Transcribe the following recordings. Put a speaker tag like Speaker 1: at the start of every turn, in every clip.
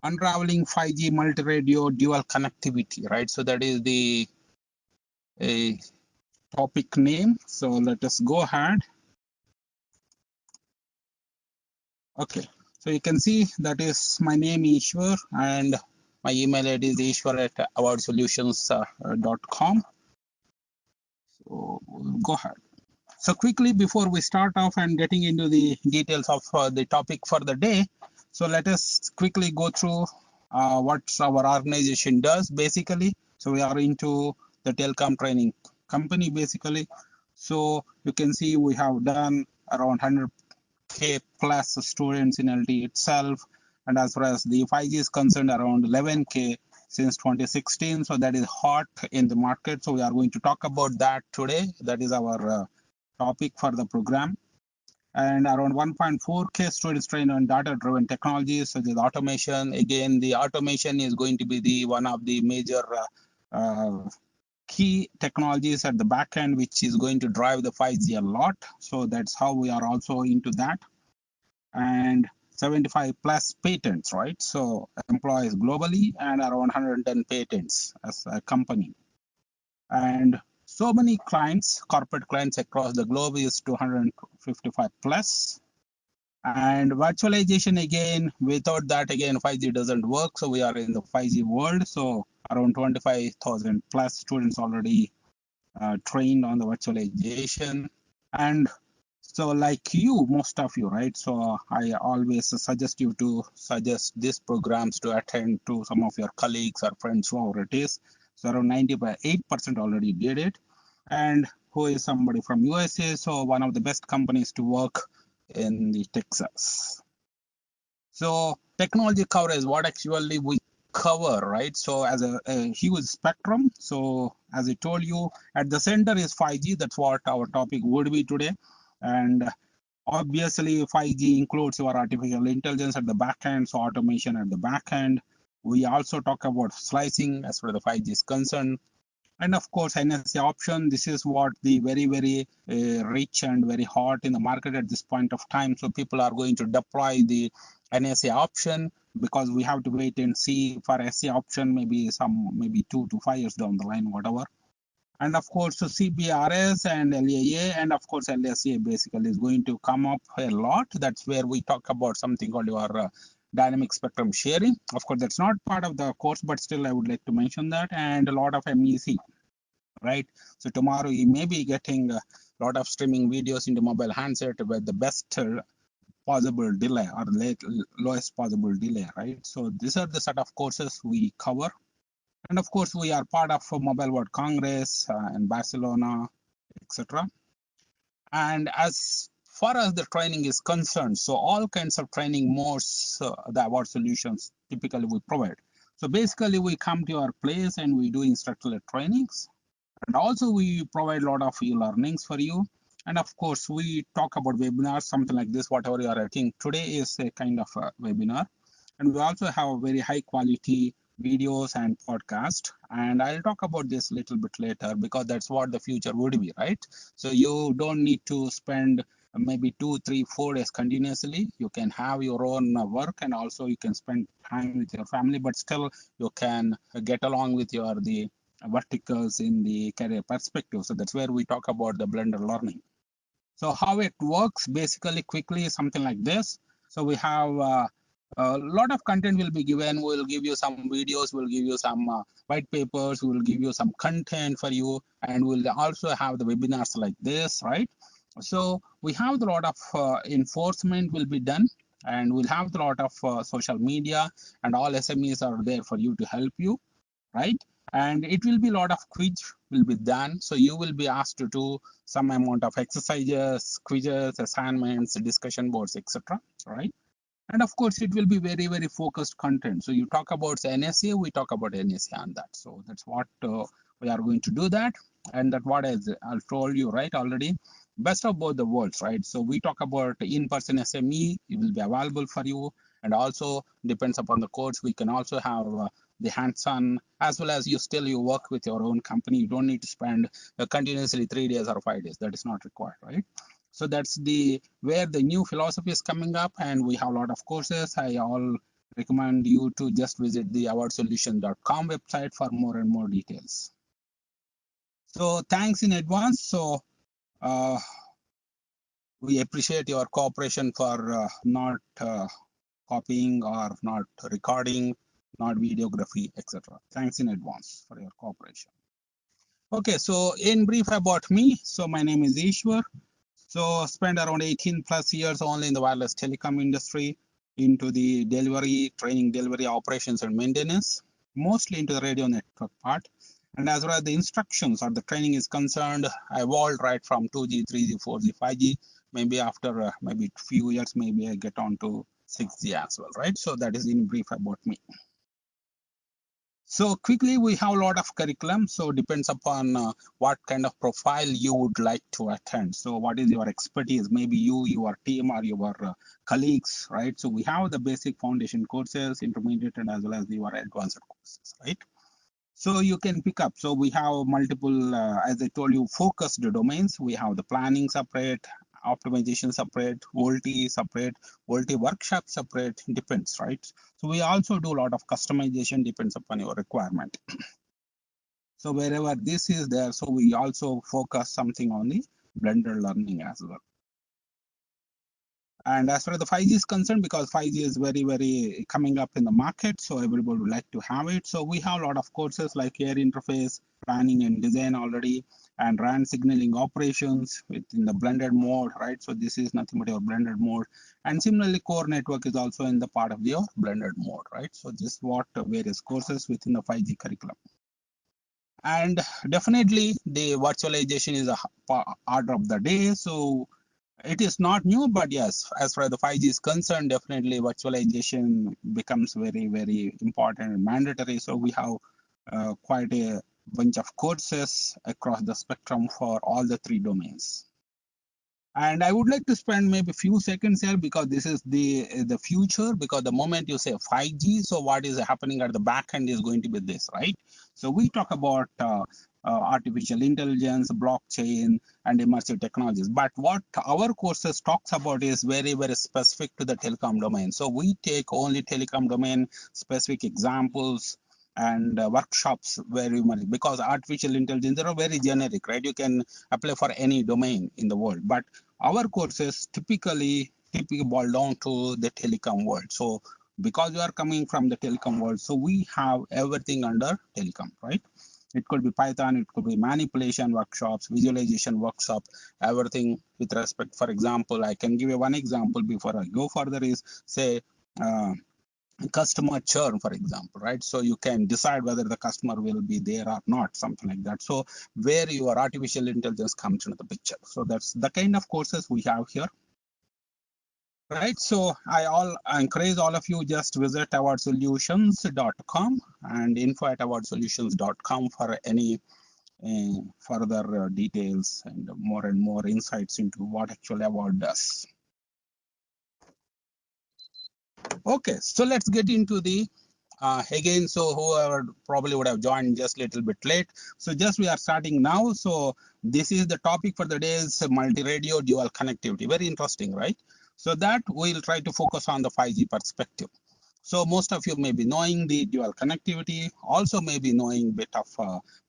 Speaker 1: unraveling 5G multi-radio dual connectivity, right? So that is the topic name. So let us go ahead. Okay, so you can see that is my name Eshwar, and my email ID is eshwar@awardsolutions.com. So we'll go ahead. So quickly before we start off and getting into the details of the topic for the day, so let us quickly go through what our organization does basically. So we are into the telecom training company basically. So you can see we have done around 100K plus students in LT itself, and as far as the 5G is concerned, around 11K since 2016. So that is hot in the market. So we are going to talk about that today. That is our topic for the program. And around 1.4K students trained on data-driven technologies such as automation. Again, the automation is going to be the one of the major key technologies at the back end, which is going to drive the 5G a lot. So that's how we are also into that. And 75 plus patents, right? So employees globally and around 110 patents as a company. And so many clients, corporate clients across the globe is 255 plus. And virtualization again, without that again 5G doesn't work. So we are in the 5G world. So around 25,000 plus students already trained on the virtualization. And so like you, most of you, right? So I always suggest you to suggest these programs to attend to some of your colleagues or friends, whoever it is. So around 98% already did it. And who is somebody from USA? So one of the best companies to work in the Texas. So technology coverage, what actually we cover, right? So as a huge spectrum. So as I told you, at the center is 5G. That's what our topic would be today. And obviously 5G includes your artificial intelligence at the back end, so automation at the back end. We also talk about slicing as far as the 5G is concerned. And of course, NSA option, this is what the very rich and very hot in the market at this point of time. So people are going to deploy the NSA option because we have to wait and see for SA option, maybe 2 to 5 years down the line, whatever. And of course, so CBRS and LAA, and of course, LSA basically is going to come up a lot. That's where we talk about something called your dynamic spectrum sharing. Of course, that's not part of the course, but still I would like to mention that, and a lot of MEC, right? So tomorrow you may be getting a lot of streaming videos into mobile handset with the best possible delay or lowest possible delay, right? So these are the set of courses we cover. And of course, we are part of Mobile World Congress in Barcelona, etc. And as far as the training is concerned, so all kinds of training modes, the award solutions typically we provide. So basically, we come to our place and we do instructor trainings. And also we provide a lot of e-learnings for you. And of course, we talk about webinars, something like this, whatever you are attending today is a kind of a webinar. And we also have a very high quality videos and podcast. And I'll talk about this a little bit later because that's what the future would be, right? So you don't need to spend maybe 2, 3, 4 days continuously. You can have your own work and also you can spend time with your family, but still you can get along with the verticals in the career perspective. So that's where we talk about the blended learning. So how it works basically quickly something like this. So we have a lot of content will be given. We'll give you some videos, we'll give you some white papers, we'll give you some content for you, and we'll also have the webinars like this, right? So we have a lot of enforcement will be done, and we'll have a lot of social media, and all SMEs are there for you to help you, right? And it will be a lot of quiz will be done. So you will be asked to do some amount of exercises, quizzes, assignments, discussion boards, etc. Right? And of course, it will be very focused content. So you talk about NSA, we talk about NSA on that. So that's what we are going to do that. And that what I've told you, right, already. Best of both the worlds, right? So we talk about in-person SME, it will be available for you. And also depends upon the course, we can also have the hands-on, as well as you work with your own company. You don't need to spend continuously 3 days or 5 days. That is not required, right? So that's the where the new philosophy is coming up, and we have a lot of courses. I all recommend you to just visit the awardsolution.com website for more and more details. So thanks in advance. So we appreciate your cooperation for not copying or not recording, not videography, etc. Thanks in advance for your cooperation. Okay, so in brief about me, so my name is Eshwar. So spent around 18 plus years only in the wireless telecom industry, into the delivery, training, delivery, operations and maintenance, mostly into the radio network part. And as far as the instructions or the training is concerned, I evolved right from 2G, 3G, 4G, 5G. Maybe after maybe a few years, maybe I get on to 6G as well, right? So that is in brief about me. So quickly, we have a lot of curriculum. So depends upon what kind of profile you would like to attend. So what is your expertise? Maybe you, your team, or your colleagues, right? So we have the basic foundation courses, intermediate, and as well as your advanced courses, right? So you can pick up. So we have multiple, as I told you, focused domains. We have the planning separate, optimization separate, VoLTE separate, VoLTE workshop separate, depends, right? So we also do a lot of customization, depends upon your requirement. So wherever this is there, so we also focus something on the blended learning as well. And as far as the 5G is concerned, because 5G is very, very coming up in the market, so everybody would like to have it. So we have a lot of courses like air interface, planning and design already, and RAN signaling operations within the blended mode, right? So this is nothing but your blended mode. And similarly, core network is also in the part of your blended mode, right? So this is what various courses within the 5G curriculum. And definitely the virtualization is a order of the day. So it is not new, but yes, as far as the 5G is concerned, definitely virtualization becomes very, very important and mandatory. So we have quite a bunch of courses across the spectrum for all the three domains. And I would like to spend maybe a few seconds here because this is the future. Because the moment you say 5G, so what is happening at the back end is going to be this, right? So we talk about artificial intelligence, blockchain, and immersive technologies. But what our courses talks about is very, very specific to the telecom domain. So we take only telecom domain specific examples and workshops very much, because artificial intelligence, they are very generic, right? You can apply for any domain in the world. But our courses typically boil down to the telecom world. So because you are coming from the telecom world, so we have everything under telecom, right? It could be Python, it could be manipulation workshops, visualization workshop, everything with respect. For example, I can give you one example before I go further is, say, customer churn, for example, right? So you can decide whether the customer will be there or not, something like that. So where your artificial intelligence comes into the picture. So that's the kind of courses we have here. Right, so I encourage all of you just visit awardsolutions.com and info@awardsolutions.com for any further details and more insights into what actually award does. Okay, so let's get into the again, so whoever probably would have joined just a little bit late. So just we are starting now. So this is the topic for the day is multi-radio dual connectivity. Very interesting, right? So that we'll try to focus on the 5G perspective. So most of you may be knowing the dual connectivity, also may be knowing bit of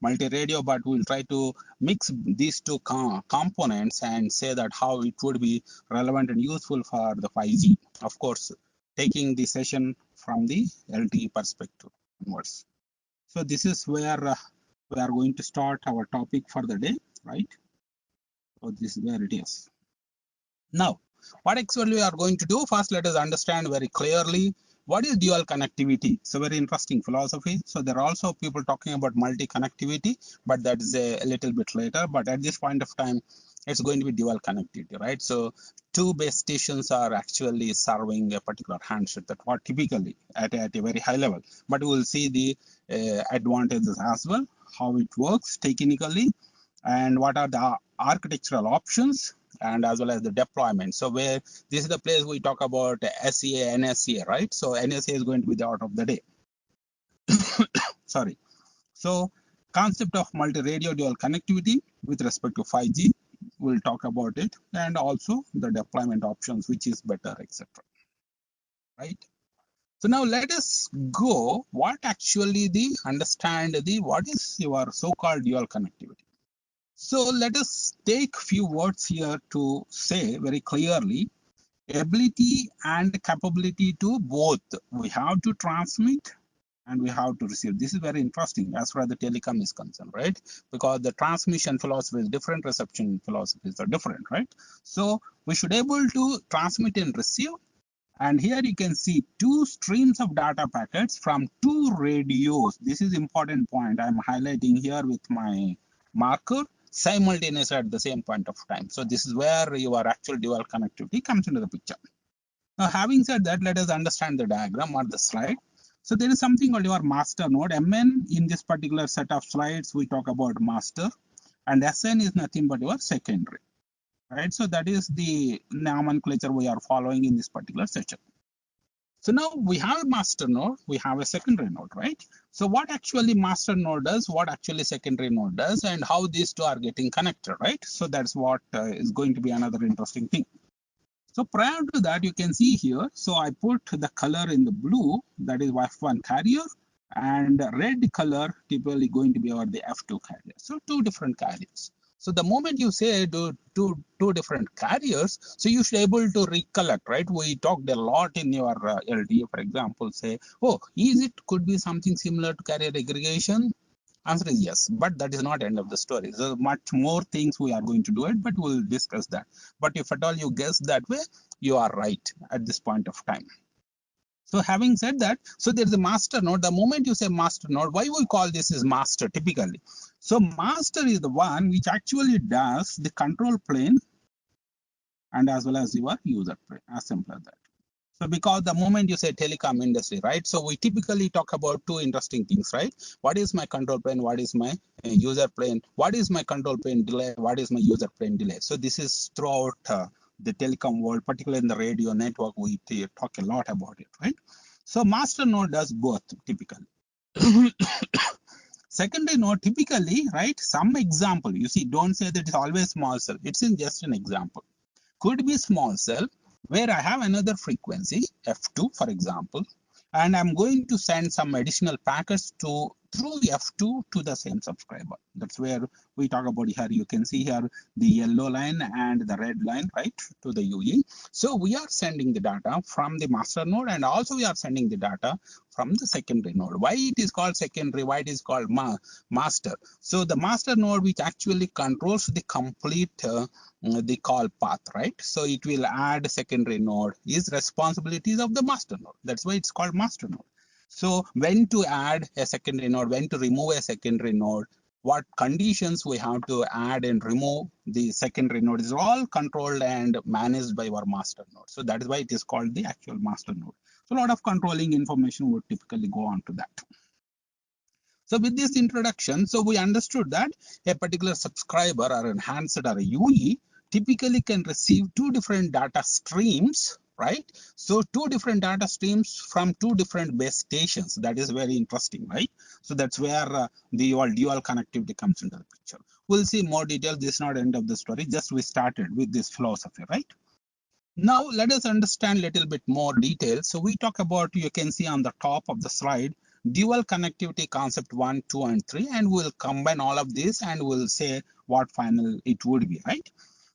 Speaker 1: multi-radio, but we'll try to mix these two components and say that how it would be relevant and useful for the 5G. Of course, taking the session from the LTE perspective onwards. So this is where we are going to start our topic for the day, right? So this is where it is. Now, what actually we are going to do, first let us understand very clearly what is dual connectivity. It's a very interesting philosophy. So there are also people talking about multi-connectivity, but that is a little bit later. But at this point of time, it's going to be dual connectivity, right? So two base stations are actually serving a particular handset, that what typically at a very high level. But we will see the advantages as well, how it works technically, and what are the architectural options, and as well as the deployment. So where this is the place we talk about SCA, NSCA, right? So NSCA is going to be the order of the day. Sorry. So concept of multi-radio dual connectivity with respect to 5G, we'll talk about it, and also the deployment options, which is better, etc. Right? So now let us go what actually what is your so-called dual connectivity. So let us take few words here to say very clearly ability and capability to both. We have to transmit and we have to receive. This is very interesting as far as the telecom is concerned, right? Because the transmission philosophy is different, reception philosophies are different, right? So we should able to transmit and receive. And here you can see two streams of data packets from two radios. This is important point I'm highlighting here with my marker simultaneously at the same point of time. So this is where your actual dual connectivity comes into the picture. Now, having said that, let us understand the diagram or the slide. So there is something called your master node. MN in this particular set of slides, we talk about master, and SN is nothing but your secondary, right? So that is the nomenclature we are following in this particular section. So now we have a master node, we have a secondary node, right? So what actually master node does, what actually secondary node does, and how these two are getting connected, right? So that's what is going to be another interesting thing. So prior to that, you can see here, so I put the color in the blue, that is F1 carrier, and red color typically going to be the F2 carrier. So two different carriers. So the moment you say two different carriers, so you should able to recollect, right? We talked a lot in your LDA, for example, say, oh, is it could be something similar to carrier aggregation? Answer is yes, but that is not end of the story. So much more things we are going to do it, but we'll discuss that. But if at all you guess that way, you are right at this point of time. So having said that, so there's a master node. The moment you say master node, why we call this is master typically? So master is the one which actually does the control plane and as well as your user plane, as simple as that. So because the moment you say telecom industry, right? So we typically talk about two interesting things, right? What is my control plane? What is my user plane? What is my control plane delay? What is my user plane delay? So this is throughout the telecom world, particularly in the radio network, we talk a lot about it, right? So master node does both typically. Secondary node typically, right? Some example, you see, don't say that it's always small cell. It's in just an example. Could be small cell where I have another frequency, F2, for example, and I'm going to send some additional packets through F2 to the same subscriber. That's where we talk about here. You can see here the yellow line and the red line, right, to the UE. So we are sending the data from the master node, and also we are sending the data from the secondary node. Why it is called secondary? Why it is called master? So the master node, which actually controls the complete the call path, right? So it will add secondary node is responsibilities of the master node. That's why it's called master node. So when to add a secondary node, when to remove a secondary node, what conditions we have to add and remove the secondary node is all controlled and managed by our master node. So that is why it is called the actual master node. So a lot of controlling information would typically go on to that. So with this introduction, so we understood that a particular subscriber or an handset or a UE typically can receive two different data streams, right? So two different data streams from two different base stations. That is very interesting, right? So that's where the dual connectivity comes into the picture. We'll see more details. This is not end of the story. Just we started with this philosophy, right? Now let us understand a little bit more detail. So we talk about, you can see on the top of the slide, dual connectivity concept 1, 2, and 3, and we'll combine all of this and we'll say what final it would be, right?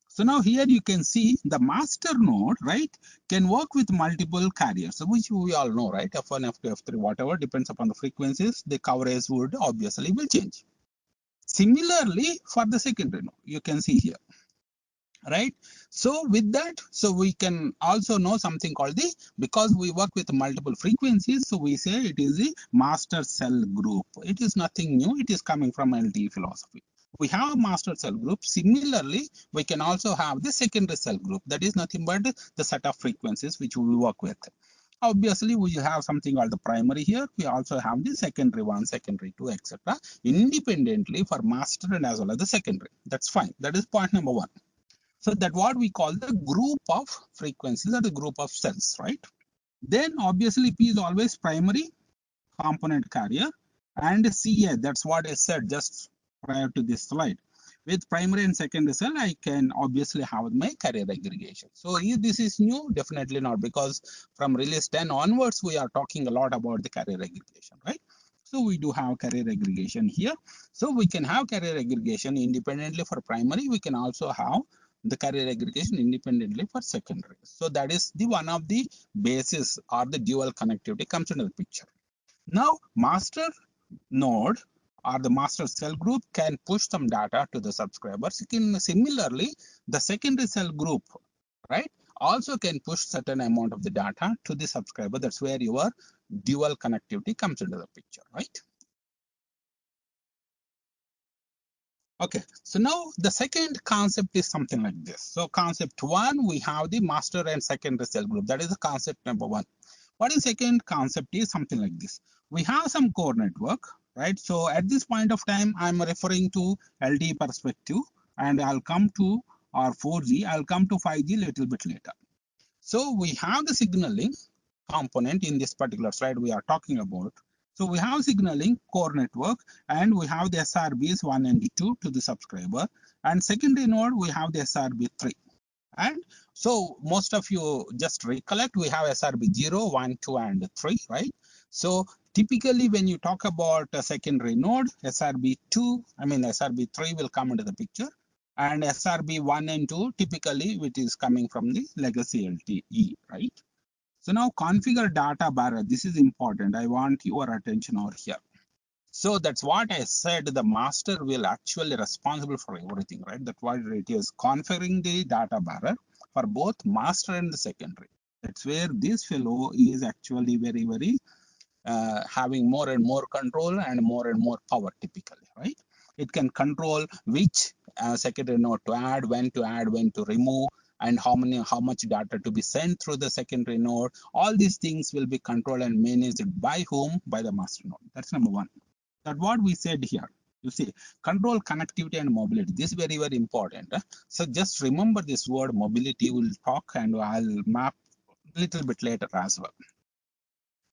Speaker 1: So now here you can see the master node, right, can work with multiple carriers, which we all know, right? F1, F2, F3, whatever, depends upon the frequencies, the coverage would obviously will change. Similarly, for the secondary node, you can see here, right? So with that, so we can also know something called the, because we work with multiple frequencies, so we say it is the master cell group. It is nothing new, it is coming from LTE philosophy. We have a master cell group. Similarly, we can also have the secondary cell group. That is nothing but the set of frequencies which we work with. Obviously, we have something called the primary here. We also have the secondary one, secondary two, etc. independently for master and as well as the secondary. That's fine. That is point number one. So that what we call the group of frequencies or the group of cells, right? Then obviously P is always primary component carrier and CA, that's what I said just prior to this slide. With primary and secondary cell, I can obviously have my carrier aggregation. So if this is new, definitely not, because from release 10 onwards, we are talking a lot about the carrier aggregation, right? So we do have carrier aggregation here. So we can have carrier aggregation independently for primary. We can also have the carrier aggregation independently for secondary. So that is the one of the basis or the dual connectivity comes into the picture. Now, master node or the master cell group can push some data to the subscribers. Similarly, the secondary cell group, right, also can push certain amount of the data to the subscriber. That's where your dual connectivity comes into the picture, right? Okay, so now the second concept is something like this. So concept one, we have the master and secondary cell group. That is the concept number one. What is second concept is something like this. We have some core network, right? So at this point of time, I'm referring to LTE perspective, and I'll come to our 4G, I'll come to 5G little bit later. So we have the signaling component in this particular slide we are talking about. So we have signaling core network, and we have the SRBs 1 and 2 to the subscriber, and secondary node we have the SRB 3. And so most of you just recollect, we have SRB 0, 1, 2, and 3, right? So typically when you talk about a secondary node, SRB 2, SRB 3 will come into the picture. And SRB 1 and 2, typically, which is coming from the legacy LTE, right? So now configure data bearer. This is important. I want your attention over here. So that's what I said. The master will actually responsible for everything, right? That's why it is configuring the data bearer for both master and the secondary. That's where this fellow is actually very, very having more and more control and more power typically, right? It can control which secondary node to add, when to remove, and how much data to be sent through the secondary node. All these things will be controlled and managed by whom? By the master node. That's number one. That's what we said here. You see, control connectivity and mobility. This is very, very important. So just remember this word mobility. We'll talk and I'll map a little bit later as well.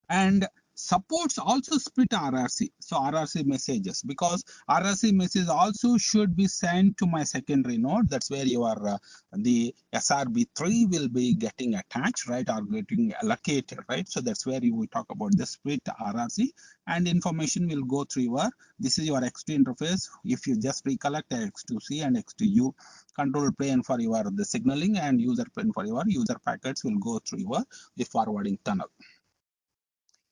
Speaker 1: And supports also split RRC. So RRC messages, because RRC message also should be sent to my secondary node. That's where your the SRB3 will be getting attached, right, or getting allocated, right? So that's where you will talk about the split RRC, and information will go through your, this is your X2 interface. If you just recollect X2C and X2U, control plane for your the signaling, and user plane for your user packets will go through your the forwarding tunnel.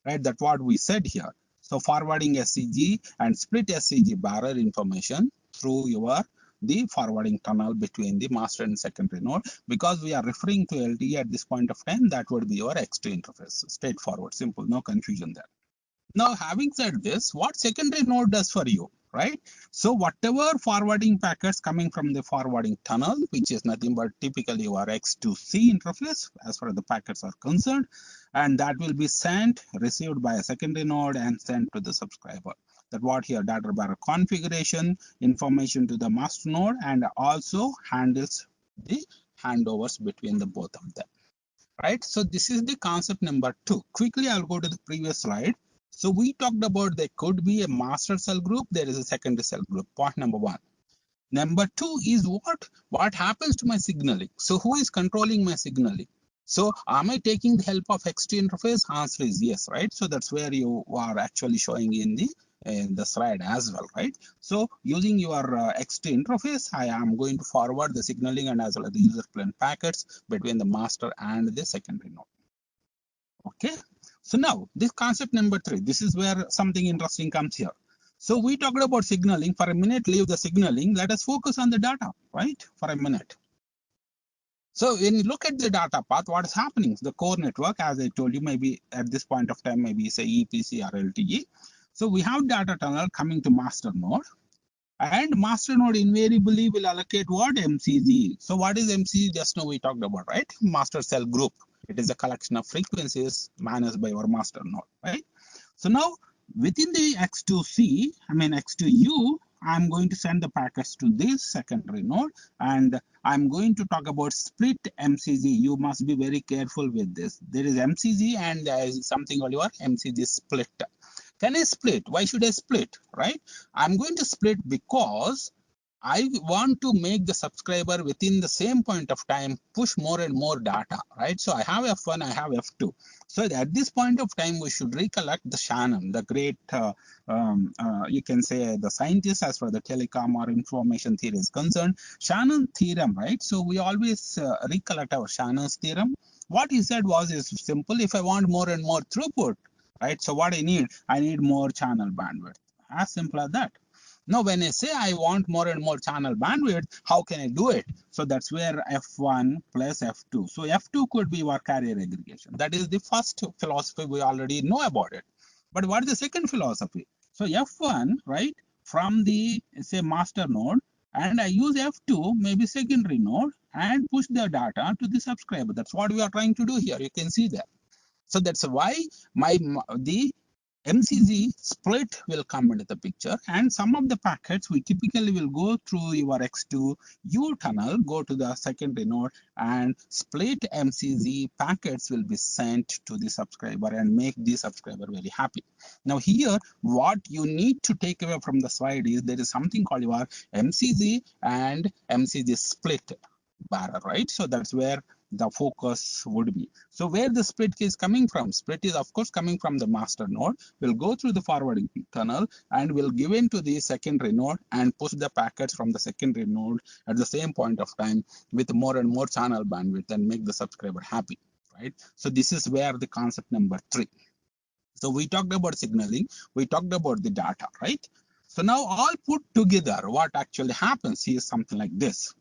Speaker 1: Right, that's what we said here. So forwarding SCG and split SCG bearer information through your the forwarding tunnel between the master and secondary node. Because we are referring to LTE at this point of time, that would be your X2 interface. Straightforward, simple, no confusion there. Now, having said this, what secondary node does for you, right? So whatever forwarding packets coming from the forwarding tunnel, which is nothing but typically your X2C interface as far as the packets are concerned, and that will be sent, received by a secondary node and sent to the subscriber. That what here, data bearer configuration, information to the master node, and also handles the handovers between the both of them. Right, so this is the concept number two. Quickly, I'll go to the previous slide. So we talked about there could be a master cell group, there is a secondary cell group, point number one. Number two is what happens to my signaling? So who is controlling my signaling? So am I taking the help of X2 interface? Answer is yes, right? So that's where you are actually showing in the slide as well, right? So using your X2 interface, I am going to forward the signaling and as well as the user plane packets between the master and the secondary node. Okay, so now this concept number three, this is where something interesting comes here. So we talked about signaling. For a minute, leave the signaling. Let us focus on the data, right? For a minute. So when you look at the data path, what is happening? The core network, as I told you, maybe at this point of time, maybe say EPC or LTE. So we have data tunnel coming to master node. And master node invariably will allocate what? MCG. So what is MCG? Just now we talked about, right? Master cell group. It is a collection of frequencies managed by our master node, right? So now within the X2C, X2U, I'm going to send the packets to this secondary node, and I'm going to talk about split MCG. You must be very careful with this. There is MCG and there is something called your MCG split. Can I split? Why should I split, right? I'm going to split because I want to make the subscriber within the same point of time push more and more data, right? So I have F1, I have F2. So at this point of time, we should recollect the Shannon, the great, you can say the scientist as far as the telecom or information theory is concerned. Shannon theorem, right? So we always recollect our Shannon's theorem. What he said was is simple. If I want more and more throughput, right? So what I need more channel bandwidth. As simple as that. Now, when I say I want more and more channel bandwidth, how can I do it? So that's where F1 plus F2. So F2 could be our carrier aggregation. That is the first philosophy we already know about it. But what is the second philosophy? So F1, right, from the, say, master node, and I use F2, maybe secondary node, and push the data to the subscriber. That's what we are trying to do here. You can see that. So that's why the MCZ split will come into the picture, and some of the packets we typically will go through your X2 U tunnel, go to the secondary node, and split MCZ packets will be sent to the subscriber and make the subscriber very happy. Now here, what you need to take away from the slide is there is something called your MCZ and MCZ split barrier, right? So that's where the focus would be. So where the split is coming from? Split is of course coming from the master node, will go through the forwarding tunnel and will give in to the secondary node and push the packets from the secondary node at the same point of time with more and more channel bandwidth and make the subscriber happy, right? So this is where the concept number 3. So we talked about signaling, we talked about the data, right? So now all put together, what actually happens is something like this.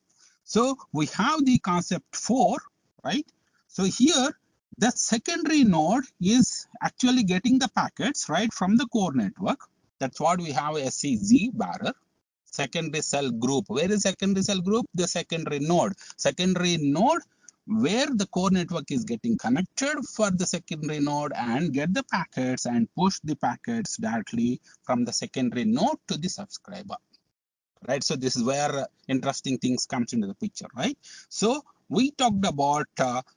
Speaker 1: So we have the concept 4, right? So here, the secondary node is actually getting the packets, right, from the core network. That's what we have a SCZ barrier. Secondary cell group. Where is secondary cell group? The secondary node. Secondary node where the core network is getting connected for the secondary node and get the packets and push the packets directly from the secondary node to the subscriber, right? So this is where interesting things comes into the picture, right? So we talked about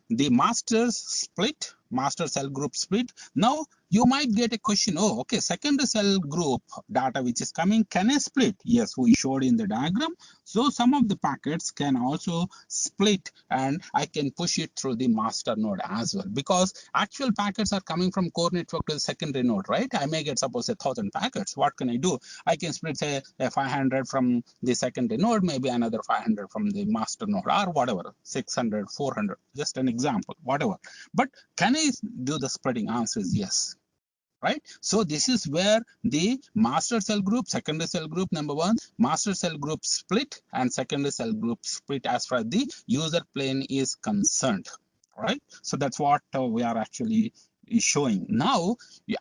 Speaker 1: the master split, master cell group split. Now you might get a question, oh, okay, secondary cell group data which is coming, can I split? Yes, we showed in the diagram. So some of the packets can also split and I can push it through the master node as well, because actual packets are coming from core network to the secondary node, right? I may get suppose 1,000 packets. What can I do? I can split say 500 from the secondary node, maybe another 500 from the master node, or whatever, 600, 400, just an example, whatever. But can I do the splitting? Answer is yes, right? So this is where the master cell group, secondary cell group, number 1, master cell group split and secondary cell group split as far as the user plane is concerned, right? So that's what we are actually showing. Now,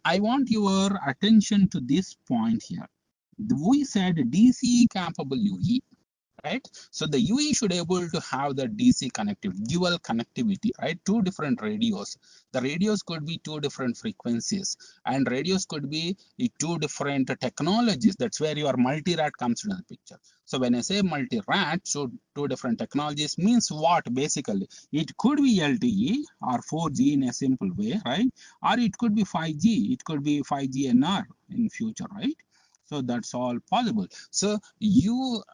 Speaker 1: I want your attention to this point here. We said DC capable UE, right? So the UE should able to have the DC connectivity, dual connectivity, right? 2 different radios. The radios could be 2 different frequencies, and radios could be 2 different technologies. That's where your multi-rad comes into the picture. So when I say multi-rad, so 2 different technologies means what? Basically, it could be LTE or 4G in a simple way, right? Or it could be 5G. It could be 5G NR in future, right? So that's all possible. So user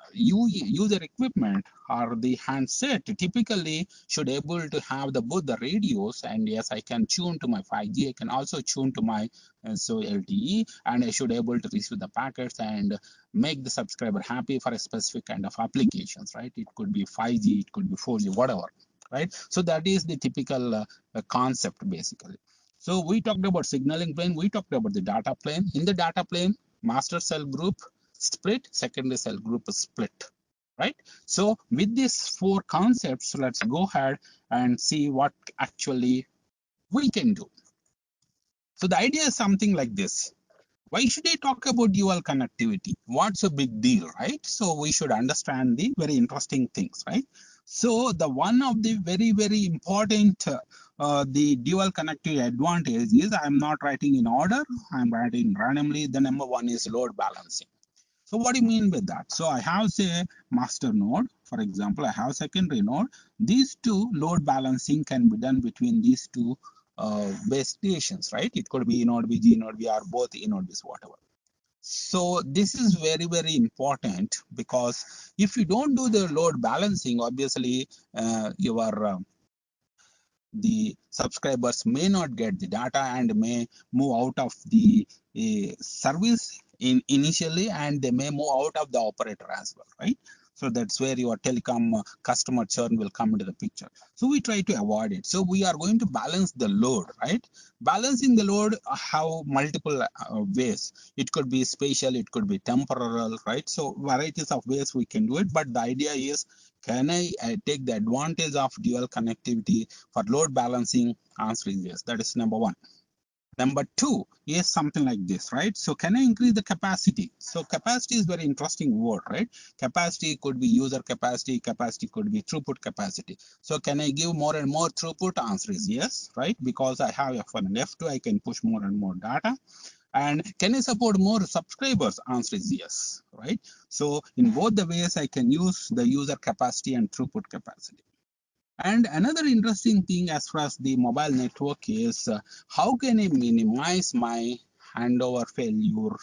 Speaker 1: equipment or the handset typically should able to have the both the radios, and yes, I can tune to my 5G. I can also tune to my so LTE, and I should able to receive the packets and make the subscriber happy for a specific kind of applications, right? It could be 5G, it could be 4G, whatever, right? So that is the typical concept basically. So we talked about signaling plane, we talked about the data plane. In the data plane, master cell group split, secondary cell group split, right? So with these 4 concepts, let's go ahead and see what actually we can do. So the idea is something like this. Why should I talk about dual connectivity? What's a big deal, right? So we should understand the very interesting things, right? So the one of the very important the dual connectivity advantage is I'm not writing in order, I'm writing randomly. The number 1 is load balancing. So what do you mean by that? So I have say master node, for example, I have secondary node. These 2 load balancing can be done between these 2 base stations, right? It could be E node B, G node B, or both E node B, whatever. So this is very, very important, because if you don't do the load balancing, obviously your the subscribers may not get the data and may move out of the service initially, and they may move out of the operator as well, right? So that's where your telecom customer churn will come into the picture. So we try to avoid it. So we are going to balance the load, right? Balancing the load have multiple ways. It could be spatial, it could be temporal, right? So varieties of ways we can do it, but the idea is, can I take the advantage of dual connectivity for load balancing? Answer is yes. That is number one. Number two is something like this, right? So can I increase the capacity? So capacity is very interesting word, right? Capacity could be user capacity, capacity could be throughput capacity. So can I give more and more throughput? Answer is yes, right? Because I have F1 and F2, I can push more and more data. And can I support more subscribers? Answer is yes, right? So in both the ways, I can use the user capacity and throughput capacity. And another interesting thing as far as the mobile network is, how can I minimize my handover failure?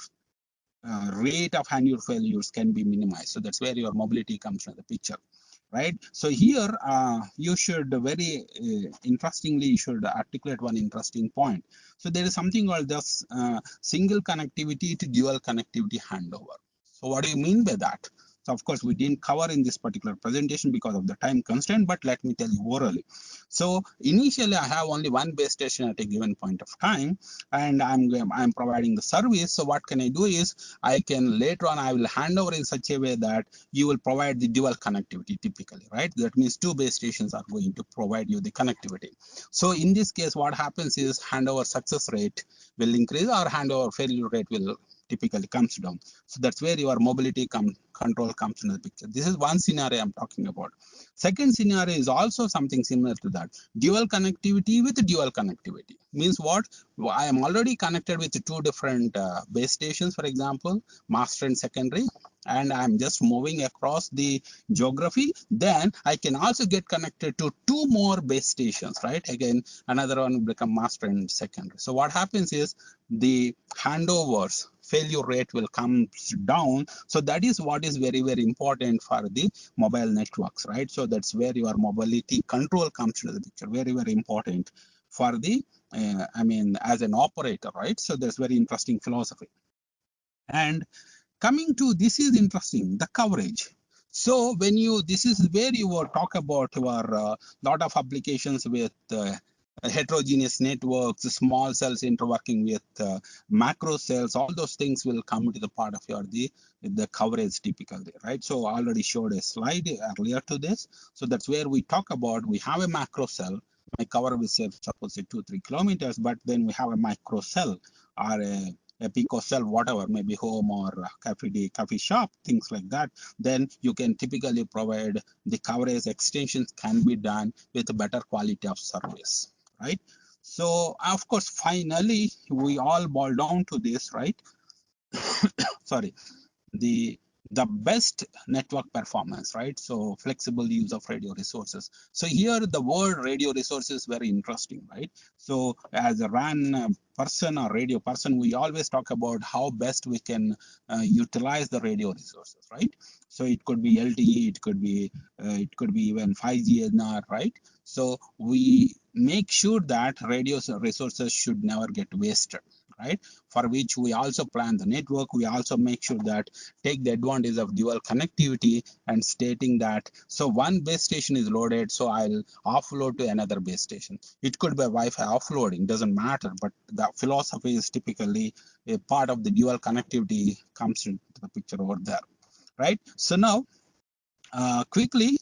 Speaker 1: Rate of handover failures can be minimized. So that's where your mobility comes into the picture, right? So here you should very interestingly, you should articulate one interesting point. So there is something called this single connectivity to dual connectivity handover. So what do you mean by that? So of course we didn't cover in this particular presentation because of the time constraint, but let me tell you orally. So initially I have only one base station at a given point of time, and I'm providing the service. So what can I do is, I can later on, I will hand over in such a way that you will provide the dual connectivity typically, right? That means two base stations are going to provide you the connectivity. So in this case, what happens is handover success rate will increase, or handover failure rate will typically comes down. So that's where your mobility control comes into the picture. This is one scenario I'm talking about. Second scenario is also something similar to that. Dual connectivity with dual connectivity means what? I am already connected with two different base stations, for example, master and secondary, and I'm just moving across the geography. Then I can also get connected to two more base stations, right? Again, another one will become master and secondary. So what happens is the handovers failure rate will come down. So that is what is very, very important for the mobile networks, right? So that's where your mobility control comes into the picture. Very, very important for the I mean, as an operator, right? So that's very interesting philosophy. And coming to, this is interesting, the coverage. So when you, this is where you will talk about your lot of applications with heterogeneous networks, small cells interworking with macro cells, all those things will come to the part of your the coverage typically, right? So I already showed a slide earlier to this. So that's where we talk about, we have a macro cell, my cover will say suppose 2-3 kilometers, but then we have a micro cell or a pico cell, whatever, maybe home or coffee shop, things like that. Then you can typically provide the coverage extensions can be done with a better quality of service, right? So of course, finally, we all boil down to this, right? Sorry, the best network performance, right? So flexible use of radio resources. So here the word radio resources is very interesting, right? So as a RAN person or radio person, we always talk about how best we can utilize the radio resources, right? So it could be LTE, it could be even 5G NR, right? So we make sure that radio resources should never get wasted, right? For which we also plan the network. We also make sure that take the advantage of dual connectivity and stating that, so one base station is loaded, so I'll offload to another base station. It could be Wi-Fi offloading, doesn't matter, but the philosophy is typically a part of the dual connectivity comes into the picture over there, right? So now, quickly,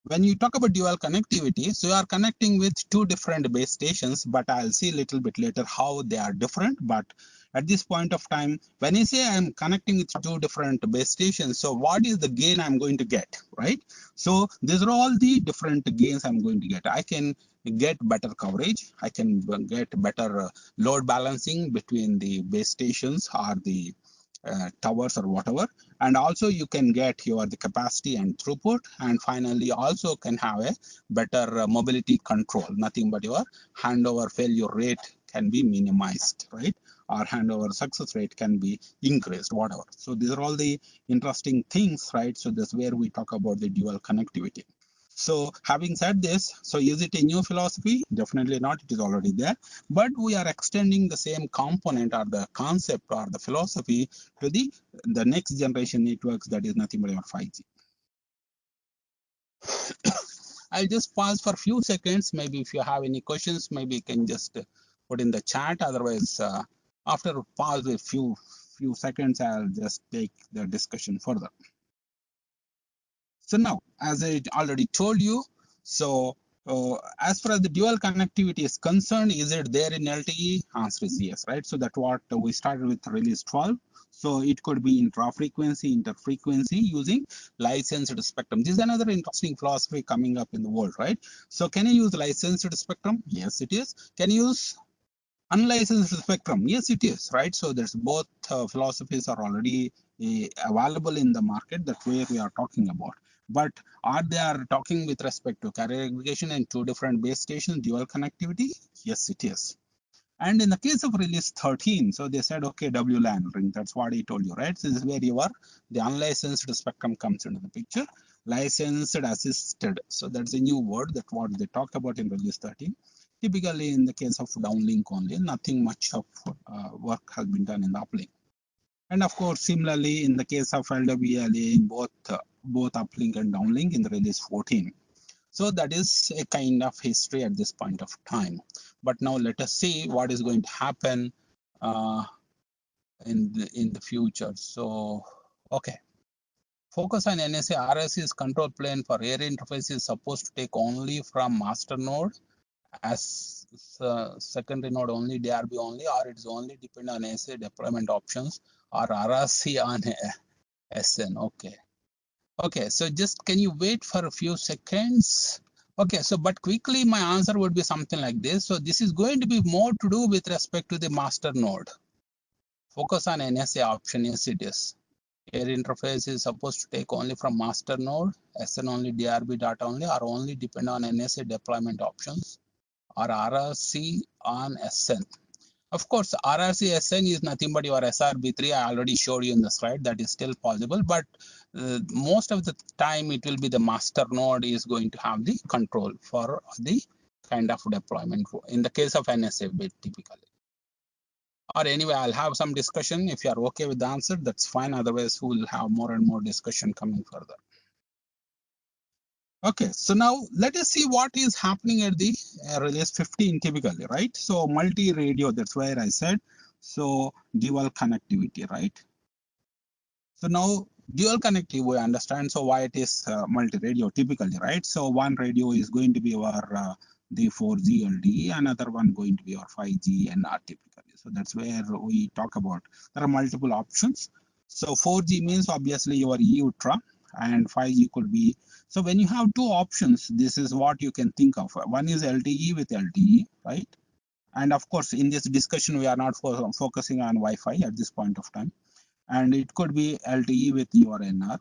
Speaker 1: when you talk about dual connectivity, so you are connecting with two different base stations, but I'll see a little bit later how they are different. But at this point of time, when I say I'm connecting with two different base stations, so what is the gain I'm going to get, right? So these are all the different gains I'm going to get. I can get better coverage. I can get better load balancing between the base stations or the towers or whatever, and also you can get your the capacity and throughput, and finally also can have a better mobility control. Nothing but your handover failure rate can be minimized, right? or handover success rate can be increased, whatever. So these are all the interesting things, right? So that's where we talk about the dual connectivity. So having said this, so is it a new philosophy? Definitely not, it is already there. But we are extending the same component or the concept or the philosophy to the next generation networks, that is nothing but your 5G. I'll just pause for a few seconds. Maybe if you have any questions, maybe you can just put in the chat. Otherwise, after pause a few seconds, I'll just take the discussion further. So now, as I already told you, so as far as the dual connectivity is concerned, is it there in LTE? Answer is yes, right? So that's what we started with release 12. So it could be intra-frequency, interfrequency using licensed spectrum. This is another interesting philosophy coming up in the world, right? So can you use licensed spectrum? Yes, it is. Can you use unlicensed spectrum? Yes, it is, right? So there's both philosophies are already available in the market. That's where we are talking about. But are they are talking with respect to carrier aggregation and two different base stations, dual connectivity? Yes, it is. And in the case of release 13, so they said, okay, WLAN ring, that's what I told you, right? So this is where the unlicensed spectrum comes into the picture. Licensed assisted, so that's a new word, that what they talked about in release 13. Typically in the case of downlink only, nothing much of work has been done in the uplink. And of course, similarly, in the case of LWLA, in both uplink and downlink in the release 14. So that is a kind of history at this point of time. But now let us see what is going to happen in the future. So, okay. Focus on NSA RS's control plane for air interface is supposed to take only from master node as secondary node only, DRB only, or it's only depend on NSA deployment options or RRC on SN. Okay. Okay, so just can you wait for a few seconds? Okay, so but quickly my answer would be something like this. So this is going to be more to do with respect to the master node. Focus on NSA option, yes it is. Air interface is supposed to take only from master node, SN only, DRB data only, or only depend on NSA deployment options, or RRC on SN. Of course, RRCSN is nothing but your SRB3. I already showed you in the slide. That is still possible, but most of the time it will be the master node is going to have the control for the kind of deployment in the case of NSA bit typically. Or anyway, I'll have some discussion. If you are okay with the answer, that's fine. Otherwise, we'll have more and more discussion coming further. Okay, so now let us see what is happening at the release 15 typically, right? So multi-radio, that's where I said, so dual connectivity, right? So now dual connectivity, we understand, so why it is multi-radio typically, right? So one radio is going to be our the 4G LTE, another one going to be our 5G NR typically. So that's where we talk about, there are multiple options. So 4G means obviously your E Ultra, and 5G could be. So when you have two options, this is what you can think of. One is LTE with LTE, right? And of course, in this discussion, we are not focusing on Wi-Fi at this point of time. And it could be LTE with your NR,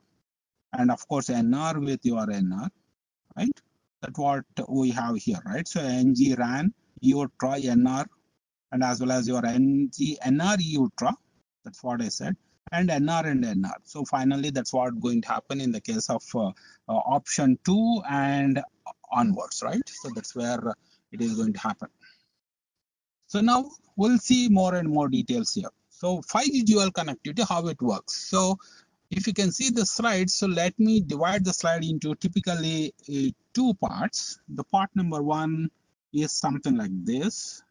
Speaker 1: and of course, NR with your NR, right? That's what we have here, right? So NG RAN, E Ultra, NR, and as well as your NG NR E Ultra. That's what I said, and NR and NR. So finally, that's what going to happen in the case of option 2 and onwards, right? So that's where it is going to happen. So now we'll see more and more details here. So 5G dual connectivity, how it works. So if you can see the slide, so let me divide the slide into typically two parts. The part number 1 is something like this,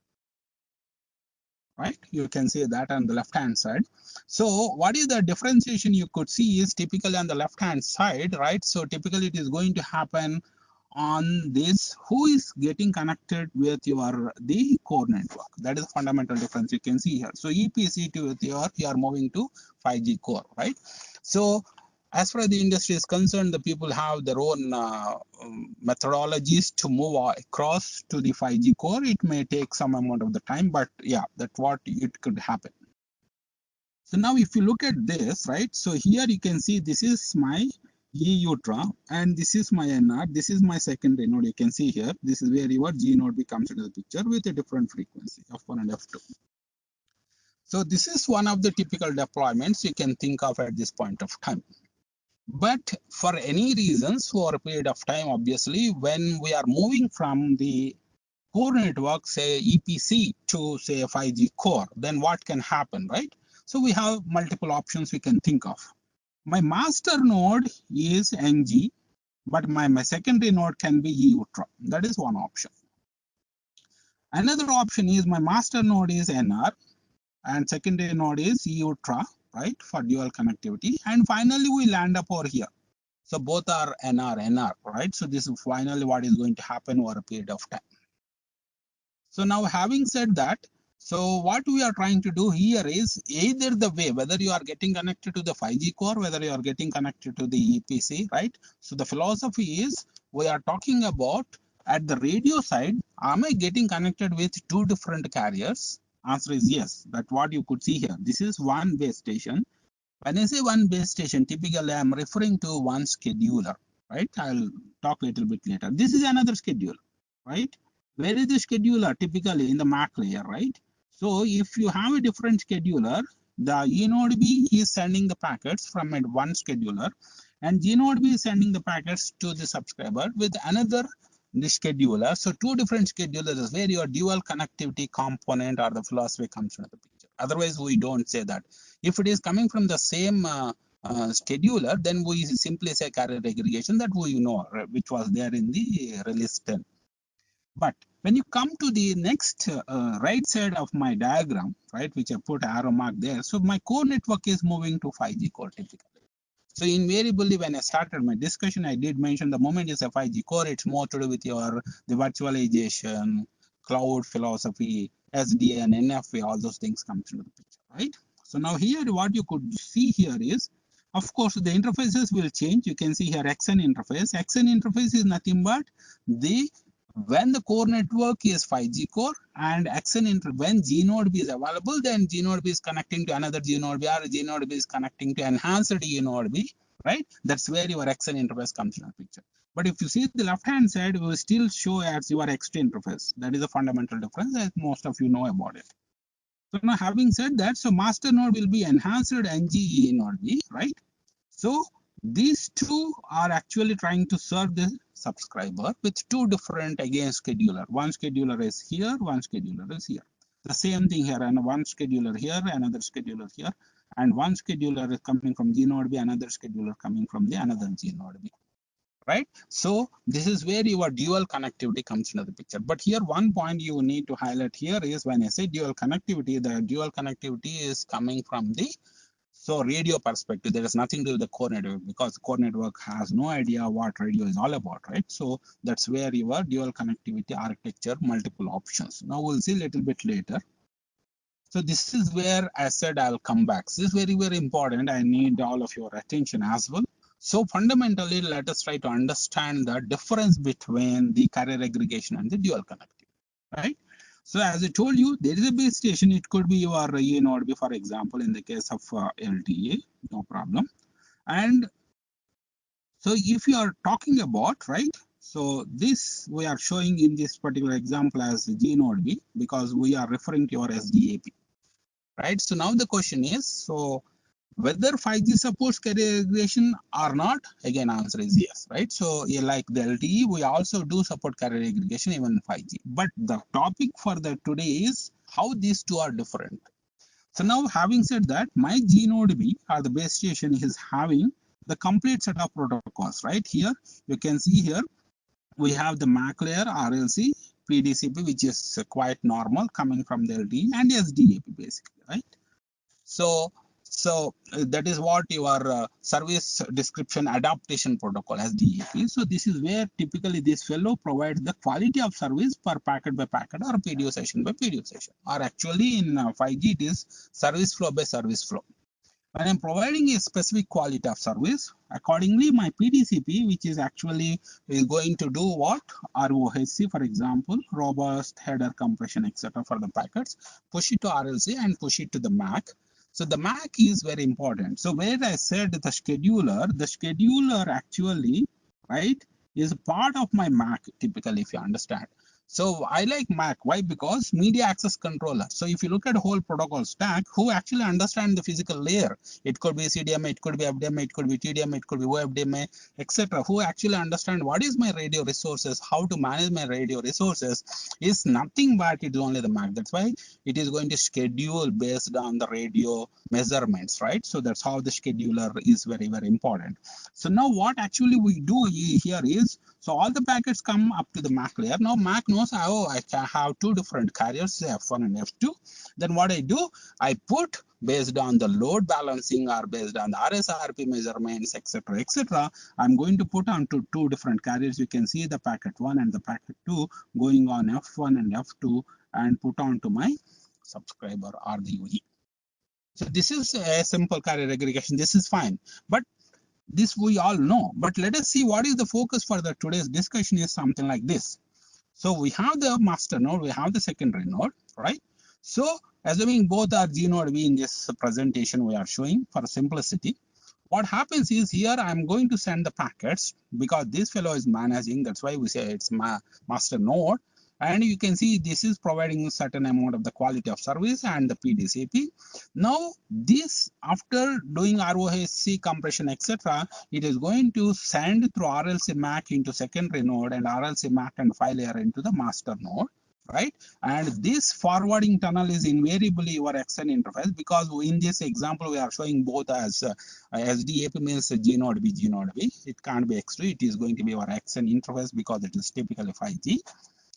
Speaker 1: right? You can see that on the left hand side. So what is the differentiation you could see is typically on the left hand side, right? So typically it is going to happen on this, who is getting connected with the core network. That is the fundamental difference you can see here. So EPC to with you are moving to 5G core, right? So as far as the industry is concerned, the people have their own methodologies to move across to the 5G core. It may take some amount of the time, but yeah, that's what it could happen. So now if you look at this, right? So here you can see this is my E Ultra and this is my NR. This is my secondary node. You can see here. This is where your G node comes into the picture with a different frequency, F1 and F2. So this is one of the typical deployments you can think of at this point of time. But for any reasons, for a period of time, obviously, when we are moving from the core network, say EPC, to say a 5G core, then what can happen, right? So we have multiple options we can think of. My master node is NG, but my secondary node can be E ultra. That is one option. Another option is my master node is NR and secondary node is E ultra, right, for dual connectivity. And finally, we land up over here. So both are NR, right? So this is finally what is going to happen over a period of time. So now having said that, so what we are trying to do here is either the way, whether you are getting connected to the 5G core, whether you are getting connected to the EPC, right? So the philosophy is we are talking about at the radio side, am I getting connected with two different carriers? Answer is yes. That's what you could see here. This is one base station. When I say one base station, typically I'm referring to one scheduler, right? I'll talk a little bit later. This is another scheduler, right? Where is the scheduler? Typically in the MAC layer, right? So if you have a different scheduler, the E node B is sending the packets from one scheduler, and G node B is sending the packets to the subscriber with another the scheduler. So two different schedulers is where your dual connectivity component or the philosophy comes into the picture. Otherwise, we don't say that. If it is coming from the same scheduler, then we simply say carrier aggregation that we know, which was there in the release 10. But when you come to the next right side of my diagram, right, which I put arrow mark there, so my core network is moving to 5G core typically. So invariably, when I started my discussion, I did mention the moment is a 5G core, it's more to do with the virtualization, cloud philosophy, SDA and NFA, all those things come into the picture, right? So now here, what you could see here is, of course, the interfaces will change. You can see here XN interface. XN interface is nothing but when the core network is 5G core and when G node B is available, then G node B is connecting to another G node B, or G node B is connecting to enhanced G node B, right? That's where your XN interface comes in the picture. But if you see the left hand side, we will still show as your X2 interface. That is a fundamental difference, as most of you know about it. So now having said that, so master node will be enhanced NG node B, right? So these two are actually trying to serve the subscriber with two different again scheduler. One scheduler is here, one scheduler is here. The same thing here, and one scheduler here, another scheduler here, and one scheduler is coming from G node B, another scheduler coming from the another G node B. Right? So this is where your dual connectivity comes into the picture. But here one point you need to highlight here is when I say dual connectivity, the dual connectivity is coming from the radio perspective. There is nothing to do with the core network, because the core network has no idea what radio is all about, right? So that's where your dual connectivity architecture, multiple options. Now we'll see a little bit later. So this is where I said I'll come back. This is very, very important. I need all of your attention as well. So fundamentally, let us try to understand the difference between the carrier aggregation and the dual connectivity, right? So as I told you, there is a base station. It could be your E node B, for example, in the case of LTE, no problem. And so if you are talking about, right, so this we are showing in this particular example as G node B, because we are referring to your SDAP, right? So now the question is, so whether 5G supports carrier aggregation or not, again, answer is yes, right? So like the LTE, we also do support carrier aggregation even in 5G. But the topic for the today is how these two are different. So now having said that, my G node B or the base station is having the complete set of protocols, right? Here, you can see here, we have the MAC layer, RLC, PDCP, which is quite normal coming from the LTE, and SDAP basically, right? So that is what your service description adaptation protocol, SDAP. So this is where typically this fellow provides the quality of service per packet by packet or PDO session by PDO session. Or actually in 5G it is service flow by service flow. When I'm providing a specific quality of service, accordingly my PDCP, which is actually going to do what? ROHC, for example, robust header compression, etc. for the packets, push it to RLC and push it to the MAC. So the MAC is very important. So where I said the scheduler actually, right, is part of my MAC typically, if you understand. So I like MAC. Why? Because media access controller. So if you look at whole protocol stack, who actually understand the physical layer? It could be CDMA, it could be FDMA, it could be TDMA, it could be OFDMA, etc. Who actually understand what is my radio resources, how to manage my radio resources is nothing but it is only the MAC. That's why it is going to schedule based on the radio measurements, right? So that's how the scheduler is very, very important. So now what actually we do here is, so all the packets come up to the MAC layer. Now MAC knows, oh, I can have two different carriers, F1 and F2. Then what I do, I put based on the load balancing or based on the RSRP measurements, etc., etc. I'm going to put onto two different carriers. You can see the packet 1 and the packet 2 going on F1 and F2 and put onto my subscriber or the UE. So this is a simple carrier aggregation. This is fine. But this we all know, but let us see what is the focus for the today's discussion is something like this. So we have the master node, we have the secondary node, right? So assuming both are G node V in this presentation we are showing for simplicity, what happens is here I'm going to send the packets because this fellow is managing, that's why we say it's my master node. And you can see this is providing a certain amount of the quality of service and the PDCP. Now this, after doing ROHC compression, etc., it is going to send through RLC MAC into secondary node and RLC MAC and file layer into the master node, right? And this forwarding tunnel is invariably your XN interface, because in this example we are showing both as SDAP means G node B, G node B. It can't be X2, it is going to be our XN interface because it is typically 5G.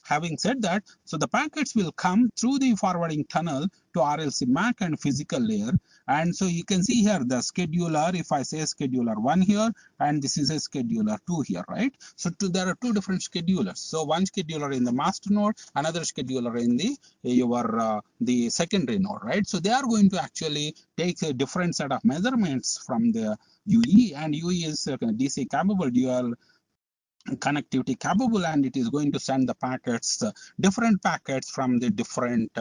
Speaker 1: Having said that, so the packets will come through the forwarding tunnel to RLC MAC and physical layer. And so you can see here the scheduler, if I say scheduler 1 here, and this is a scheduler 2 here, right? So there are two different schedulers. So one scheduler in the master node, another scheduler in the the secondary node, right? So they are going to actually take a different set of measurements from the UE, and UE is DC capable dual connectivity capable, and it is going to send the packets, different packets from the different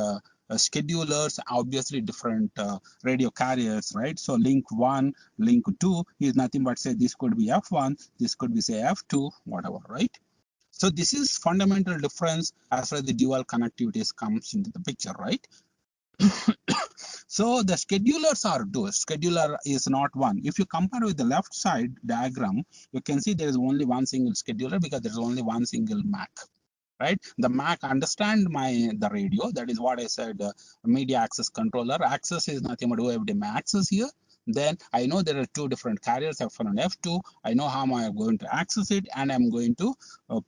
Speaker 1: schedulers, obviously different radio carriers, right? So link 1, link 2 is nothing but say this could be F1, this could be say F2, whatever, right? So this is fundamental difference as far as the dual connectivities comes into the picture, right? So the schedulers are two. Scheduler is not one. If you compare with the left side diagram, you can see there is only one single scheduler because there is only one single MAC, right? The MAC understand the radio. That is what I said, media access controller. Access is nothing but OFDM access here. Then I know there are two different carriers, F1 and F2. I know how I am going to access it, and I'm going to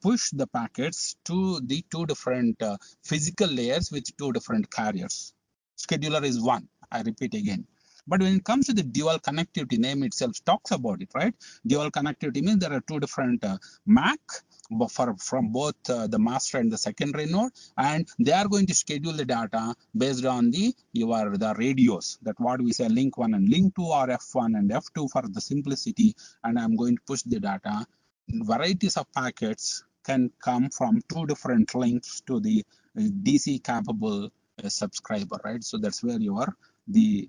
Speaker 1: push the packets to the two different physical layers with two different carriers. Scheduler is one, I repeat again. But when it comes to the dual connectivity, name itself talks about it, right? Dual connectivity means there are two different MAC from both the master and the secondary node, and they are going to schedule the data based on the radios, that what we say link 1 and link 2 or F1 and F2 for the simplicity, and I'm going to push the data. Varieties of packets can come from two different links to the DC capable subscriber, right? So that's where the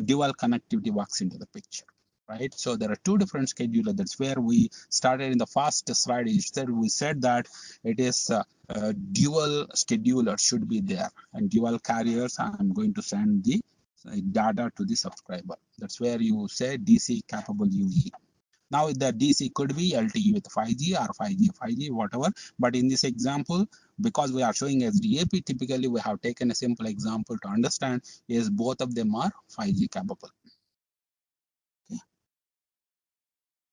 Speaker 1: dual connectivity works into the picture, right? So there are two different schedulers. That's where we started in the first slide. We said that it is dual scheduler should be there, and dual carriers. I'm going to send the data to the subscriber. That's where you say DC capable UE. Now the DC could be LTE with 5G or 5G, whatever. But in this example, because we are showing SDAP, typically we have taken a simple example to understand is both of them are 5G capable. Okay.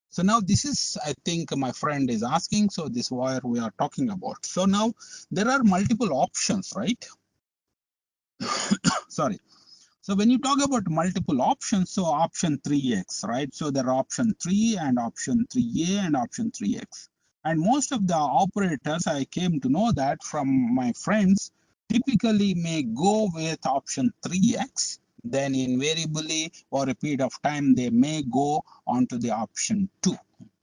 Speaker 1: So now this is, I think my friend is asking, so this is what we are talking about. So now there are multiple options, right? Sorry. So when you talk about multiple options, so option 3x, right? So there are option 3 and option 3a and option 3x. And most of the operators, I came to know that from my friends, typically may go with option 3x. Then invariably, over a period of time, they may go on to the option 2.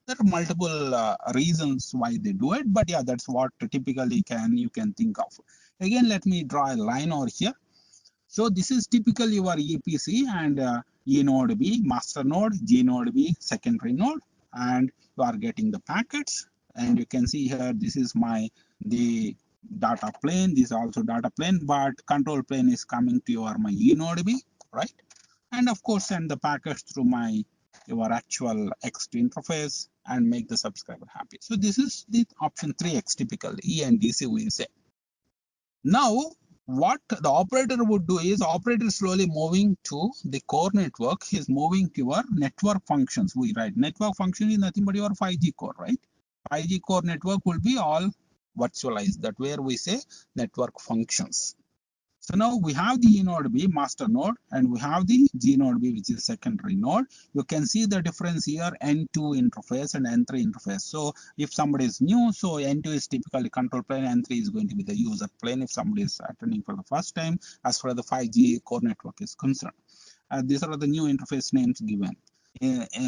Speaker 1: There are multiple reasons why they do it, but yeah, that's what typically you can think of. Again, let me draw a line over here. So this is typically your EPC and E node B, master node, G node B, secondary node, and you are getting the packets. And you can see here, this is the data plane. This is also data plane, but control plane is coming to your my eNodeB, right? And of course, send the package through my your actual X2 interface and make the subscriber happy. So this is the option 3x typically, E and DC we say. Now, what the operator would do is operator slowly moving to the core network. He's moving to your network functions. We write network function is nothing but your 5G core, right? 5G core network will be all virtualized. That where we say network functions. So now we have the node B master node and we have the G node B, which is secondary node. You can see the difference here, N2 interface and N3 interface. So if somebody is new, so N2 is typically control plane, N3 is going to be the user plane if somebody is attending for the first time as far as the 5G core network is concerned. These are the new interface names given.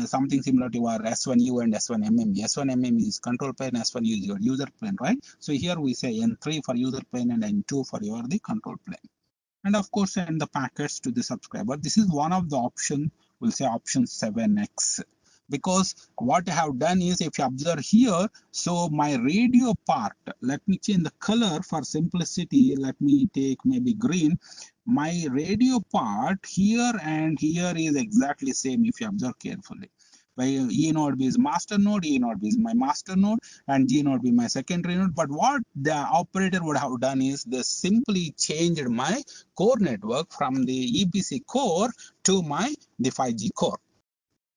Speaker 1: Something similar to our S1U and S1MM. S1MM is control plane, S1U is your user plane, right? So here we say N3 for user plane and N2 for your the control plane. And of course, send the packets to the subscriber. This is one of the option, we'll say option 7x. Because what I have done is, if you observe here, so my radio part, let me change the color for simplicity. Let me take maybe green. My radio part here and here is exactly same if you observe carefully. My E node B is master node, E node B is my master node, and G node B my secondary node. But what the operator would have done is they simply changed my core network from the EPC core to the 5G core.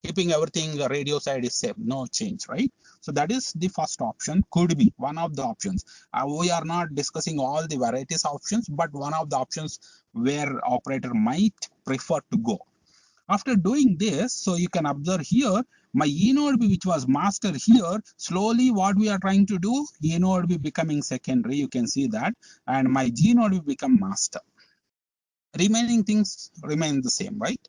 Speaker 1: Keeping everything the radio side is same, no change, right? So that is the first option, could be one of the options. We are not discussing all the varieties of options, but one of the options where operator might prefer to go. After doing this, so you can observe here, my E node B, which was master here, slowly what we are trying to do, E node B becoming secondary, you can see that, and my G node B become master. Remaining things remain the same, right?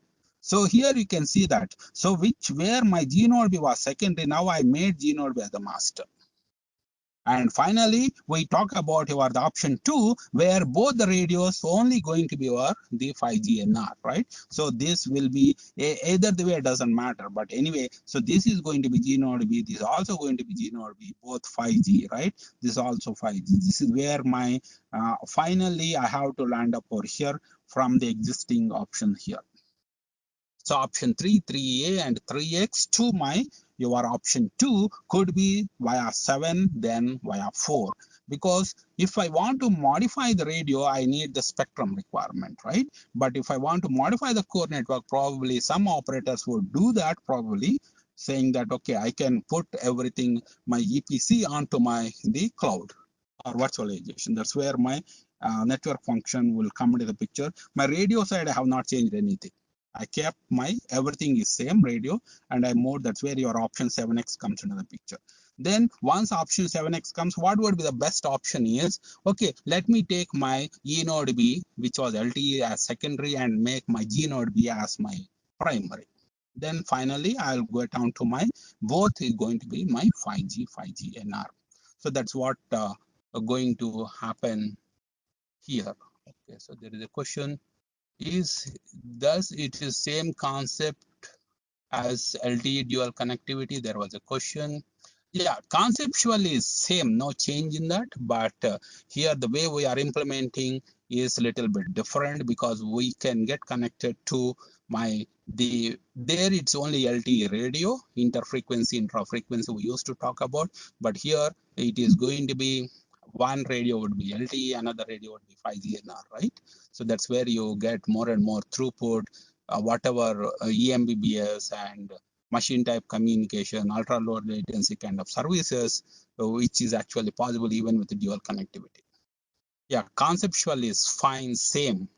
Speaker 1: So here you can see that. So where my G node B was secondary, now I made G node B as the master. And finally, we talk about the option 2, where both the radios only going to be the 5G NR, right? So this will be either the way, it doesn't matter. But anyway, so this is going to be G node B. This is also going to be G node B, both 5G, right? This is also 5G. This is where my finally I have to land up over here from the existing option here. So option 3, 3A and 3X to your option 2 could be via 7, then via 4. Because if I want to modify the radio, I need the spectrum requirement, right? But if I want to modify the core network, probably some operators would do that, probably saying that, okay, I can put everything, my EPC onto the cloud or virtualization. That's where my network function will come into the picture. My radio side, I have not changed anything. I kept everything is same radio and I moved. That's where your option 7x comes into the picture. Then once option 7x comes, what would be the best option is, okay, let me take my E node B, which was LTE as secondary, and make my G node B as my primary. Then finally, I'll go down to both is going to be my 5G NR. So that's what going to happen here. Okay, so there is a question. Does it is same concept as LTE dual connectivity? There was a question. Yeah, conceptually is same, no change in that, but here the way we are implementing is a little bit different, because we can get connected to there it's only LTE radio, interfrequency, intrafrequency we used to talk about, but here it is going to be one radio would be LTE, another radio would be 5G NR, right? So that's where you get more and more throughput, whatever eMBBS and machine type communication, ultra low latency kind of services, which is actually possible even with the dual connectivity. Yeah, conceptually is fine, same,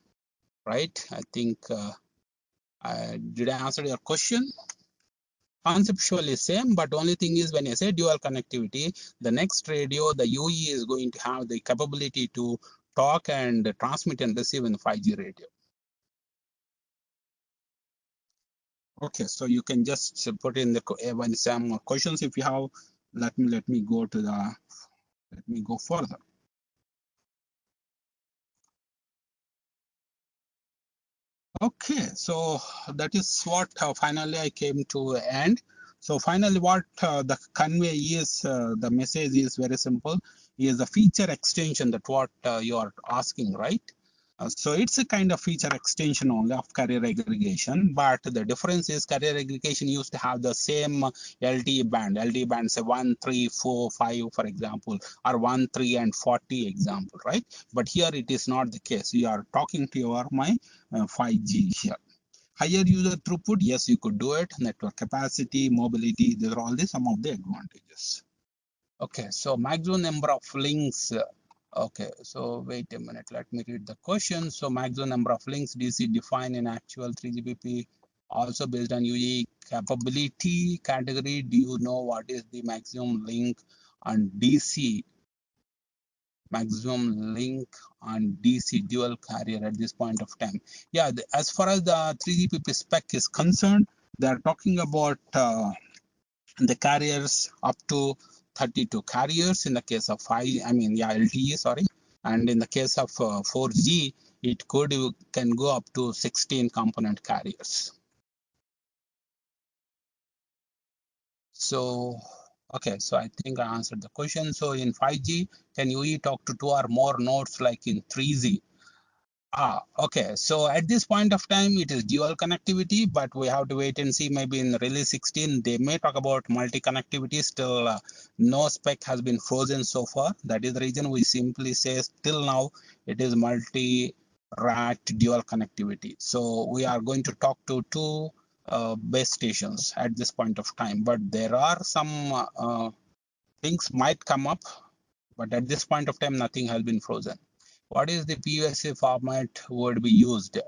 Speaker 1: right? I think, did I answer your question? Conceptually same, but only thing is when I say dual connectivity, the next radio, the UE is going to have the capability to talk and transmit and receive in 5G radio. Okay, so you can just put in when some more questions if you have. Let me go further. Okay, so that is what finally I came to end. So finally, what the convey is, the message is very simple. is a feature extension. That what you are asking, right? So it's a kind of feature extension only of carrier aggregation, but the difference is carrier aggregation used to have the same LTE band. LTE band say 1, 3, 4, 5, for example, or 1, 3, and 40 example, right? But here it is not the case. You are talking to your my 5G here. Higher user throughput, yes, you could do it. Network capacity, mobility, these are all the some of the advantages. Okay, so maximum number of links. Okay, so wait a minute, let me read the question. So maximum number of links DC defined in actual 3GPP also based on UE capability category. Do you know what is the maximum link on DC? Maximum link on DC dual carrier at this point of time. Yeah, as far as the 3GPP spec is concerned, they are talking about the carriers up to 32 carriers in the case of LTE, sorry. And in the case of 4G, it can go up to 16 component carriers. So, okay, so I think I answered the question. So in 5G, can you talk to two or more nodes like in 3G? Okay. So at this point of time, it is dual connectivity, but we have to wait and see. Maybe in release 16, they may talk about multi-connectivity. Still, no spec has been frozen so far. That is the reason we simply say till now it is multi-RAT dual connectivity. So we are going to talk to two base stations at this point of time, but there are some things might come up, but at this point of time, nothing has been frozen. What is the PUSA format would be used?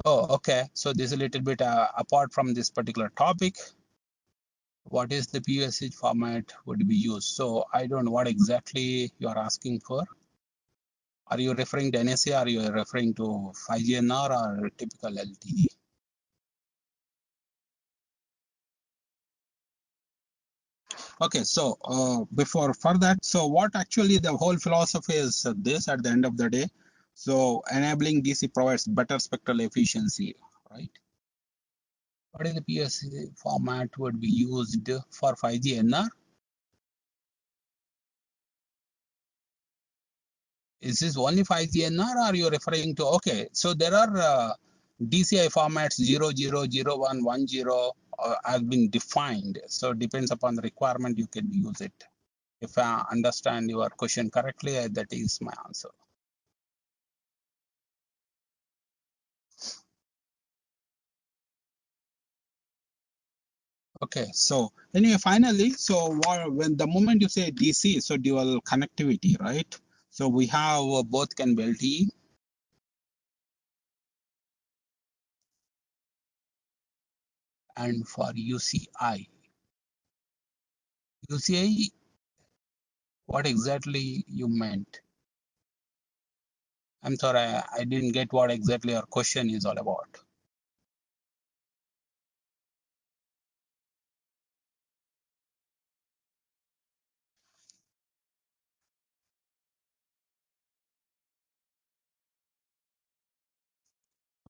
Speaker 1: Oh, okay. So this is a little bit apart from this particular topic. What is the PUSA format would be used? So I don't know what exactly you are asking for. Are you referring to NSA? Are you referring to 5GNR or typical LTE? Okay, so before for that, so what actually the whole philosophy is this at the end of the day. So enabling DC provides better spectral efficiency, right? What is the PSC format would be used for 5G NR? Is this only 5G NR or are you referring to, okay, so there are DCI formats 000110 has been defined. So it depends upon the requirement, you can use it. If I understand your question correctly, that is my answer. Okay, so anyway, finally, so when the moment you say DC, so dual connectivity, right? So we have both can be LTE and for UCI. UCI, what exactly you meant? I'm sorry, I didn't get what exactly your question is all about.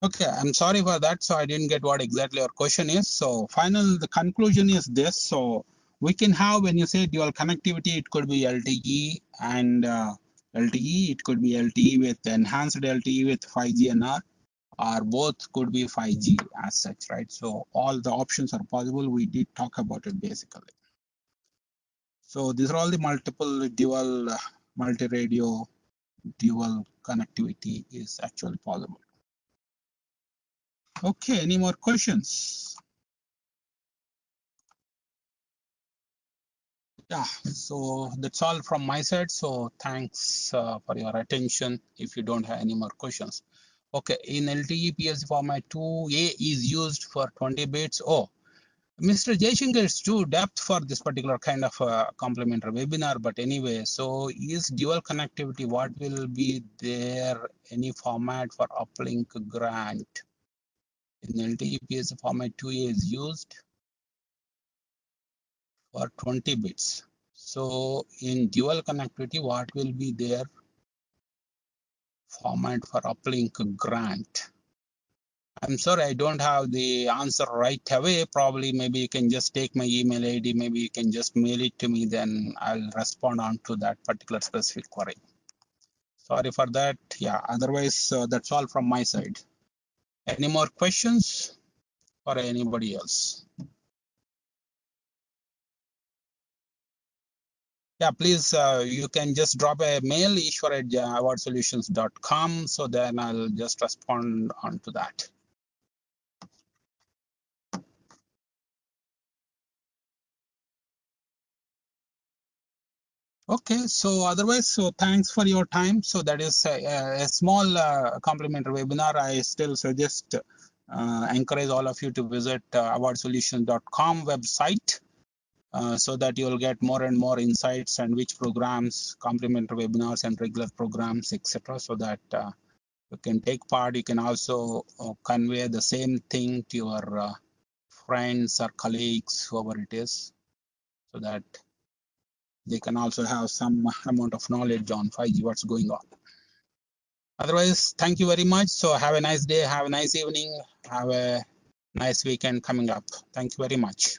Speaker 1: Okay, I'm sorry for that. So I didn't get what exactly your question is. So the conclusion is this. So we can have, when you say dual connectivity, it could be LTE and LTE, it could be LTE with enhanced LTE with 5G NR, or both could be 5G as such, right? So all the options are possible. We did talk about it basically. So these are all the multiple dual, multi-radio, dual connectivity is actually possible. Okay, any more questions? Yeah, so that's all from my side. So thanks for your attention. If you don't have any more questions. Okay, in LTE PSC format 2A is used for 20 bits. Oh, Mr. Jaishankar is too depth for this particular kind of complimentary webinar. But anyway, so is dual connectivity, what will be there, any format for uplink grant? In LTE PSC format 2A is used for 20 bits. So in dual connectivity, what will be their format for uplink grant? I'm sorry, I don't have the answer right away. Probably, maybe you can just take my email ID. Maybe you can just mail it to me. Then I'll respond on to that particular specific query. Sorry for that. Yeah, otherwise, that's all from my side. Any more questions or anybody else? Yeah, please, you can just drop a mail, eshwar@awardsolutions.com. So then I'll just respond on to that. Okay, so otherwise, so thanks for your time. So that is a small complimentary webinar. I still suggest, encourage all of you to visit awardsolutions.com website. So that you'll get more and more insights and which programs, complimentary webinars and regular programs, etc. So that you can take part. You can also convey the same thing to your friends or colleagues, whoever it is, so that they can also have some amount of knowledge on 5G, what's going on. Otherwise, thank you very much. So have a nice day, have a nice evening, have a nice weekend coming up. Thank you very much.